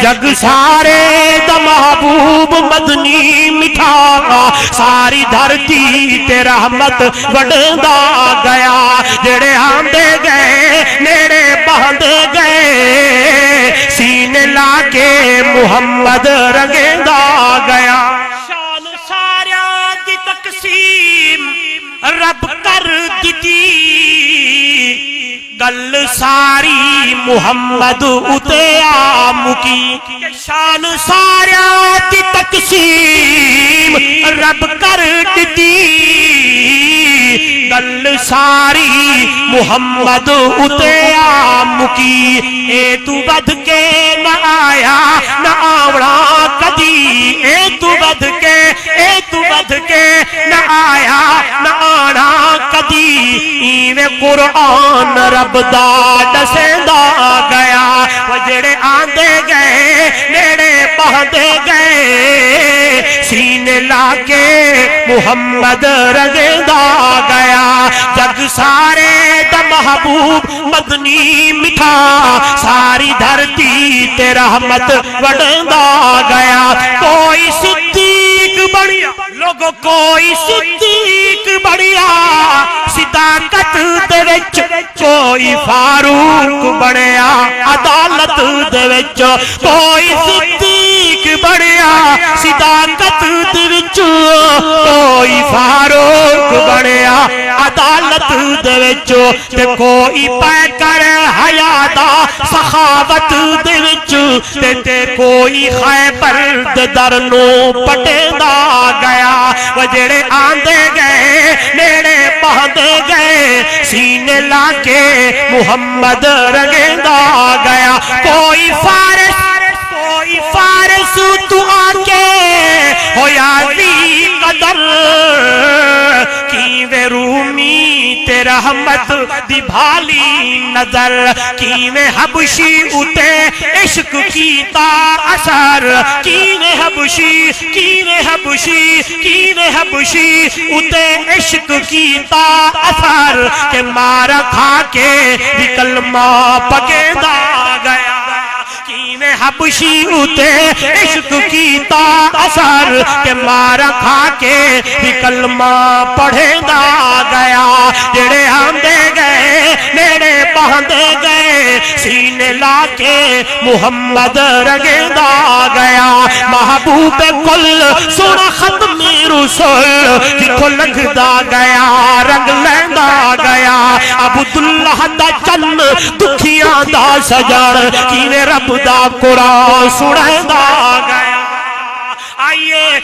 جگ سارے دا محبوب مدنی مٹھا ساری دھرتی تے رحمت وڈدا گیا جڑے آندے گئے نیڑے بہندے گئے سینے لا کے محمد رنگدا گیا شان ساریاں دی تقسیم رب کر دتی گل ساری محمد اتے آ مکی شان ساریاں دی تقسیم رب کر دتی گل ساری محمد اتے آ مکی اے تو بد کے نہ آیا نہ آوڑا کدی اے تو بد کے نہ آیا نہ آنا کدی ایویں قرآن رب دا دسیندا گیا وہ جڑے آندے گئے نیڑے بہندے گئے سینے لا کے محمد رنگدا گیا جگ سارے دا محبوب مدنی مٹھا ساری دھرتی تے رحمت وڈدا گیا کوئی صدیق بڑھیا لوگو کوئی صدیق بڑھیا صداقت دے وچ کوئی فاروق بڑھیا عدالت دے وچ کوئی صدیق بڑھیا صداقت دے وچ کوئی فاروق بڑھیا عدالت دے وچ تے کوئی پے کر حیا دا سخاوت دے وچ تے کوئی خیبر دے در نو پٹیندا گیا وہ جڑے آندے گئے نیڑے بہندے گئے سینے لا کے محمد رنگدا گیا کوئی فارس تو آ کے ہویا ذی قدر کیویں رومی تے رحمت دی بھالی نظر کیویں حبشی اتے عشق کیتا اثر کیویں حبشی اتے عشق کیتا اثر کہ مارا کھا کے بھی کلمہ پکیندا گیا کیویں حبشی اتے عشق کیتا اثر کہ مارا کھا کے بھی کلمہ پڑھیندا گیا جڑے آندے گئے نیڑے بہندے گئے سینے لا کے محمد رنگدا گیا محبوب کل سونا ختمی رسول جتھوں لنگدا گیا رنگ لیندا گیا عبداللہ دا چن دکھیاں دا سجن کیویں رب دا قرآن سنیندا گیا آئیے